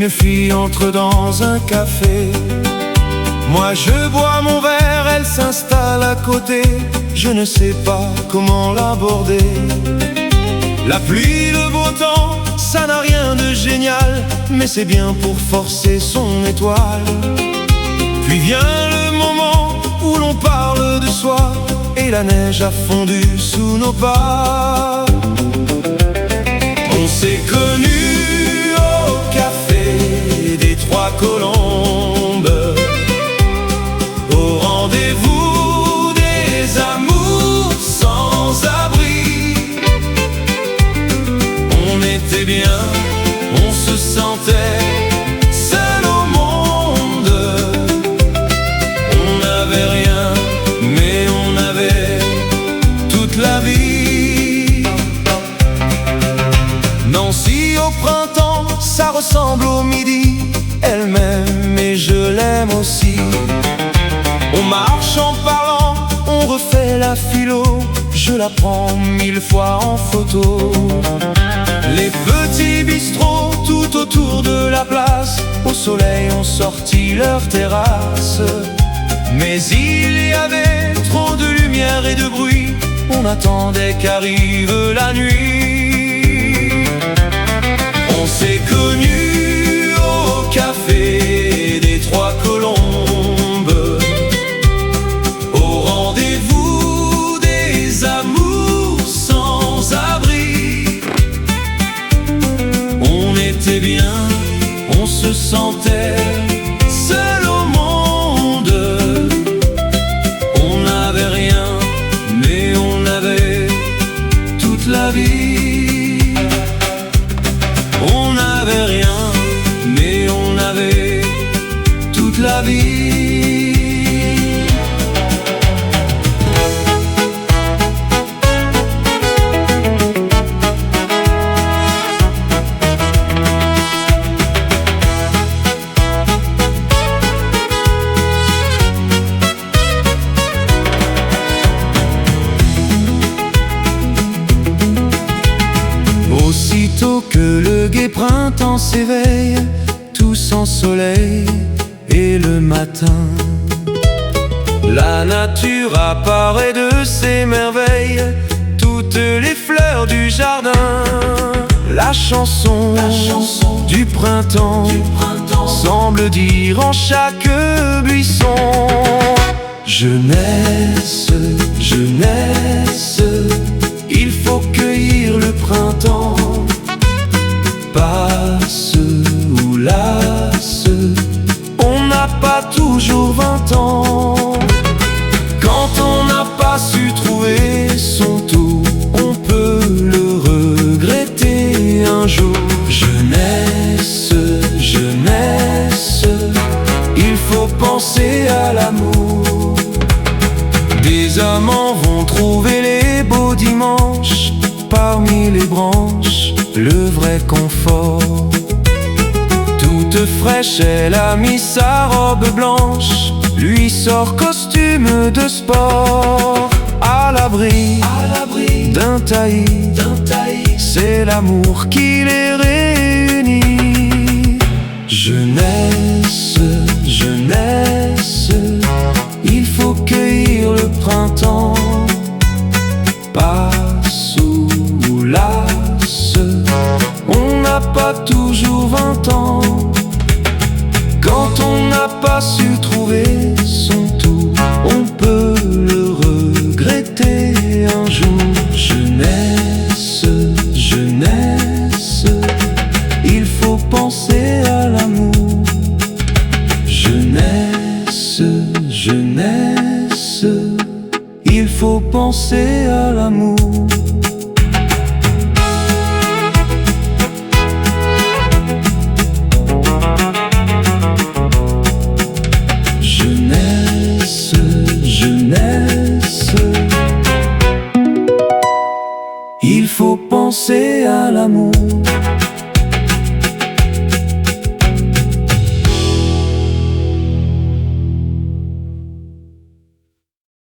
Une fille entre dans un café. Moi je bois mon verre, elle s'installe à côté. Je ne sais pas comment l'aborder. La pluie, le beau temps, ça n'a rien de génial, mais c'est bien pour forcer son étoile. Puis vient le moment où l'on parle de soi, et la neige a fondu sous nos pas. On s'est connus au café des Trois Colombes, au rendez-vous des amours sans abri. On était bien, on se sentait seul au monde. On n'avait rien, mais on avait toute la vie. Nancy au printemps, ça ressemble au midi. Elle m'aime et je l'aime aussi. On marche en parlant, on refait la philo. Je la prends 1000 fois en photo. Les petits bistrots tout autour de la place, au soleil ont sorti leurs terrasses. Mais il y avait trop de lumière et de bruit, on attendait qu'arrive la nuit. On s'est connus au café des Trois Colombes, au rendez-vous des amours sans abri. On était bien, on se sentait seul au monde. On n'avait rien, mais on avait toute la vie. On n'avait rien, mais on avait toute la vie. Aussitôt que le gai printemps s'éveille, tout sans soleil, et le matin, la nature apparaît de ses merveilles, toutes les fleurs du jardin. La chanson du printemps semble dire en chaque buisson: jeunesse, jeunesse, il faut cueillir le printemps. Passe ou lasse, on n'a pas toujours 20 ans. Quand on n'a pas su trouver son tour, on peut le regretter un jour. Jeunesse, jeunesse, il faut penser à l'amour. Des amants vont trouver les beaux dimanches parmi les branches, le vrai confort. Toute fraîche, elle a mis sa robe blanche, lui sort costume de sport. À l'abri d'un taillis, c'est l'amour qui les réunit. Jeunesse, jeunesse, il faut cueillir le printemps. Passe ou lasse, on n'a pas toujours 20 ans. Quand on n'a pas su trouver son tour, on peut le regretter un jour. Jeunesse, jeunesse, il faut penser à l'amour. Jeunesse, jeunesse, il faut penser à l'amour. Jeunesse, jeunesse, il faut penser à l'amour.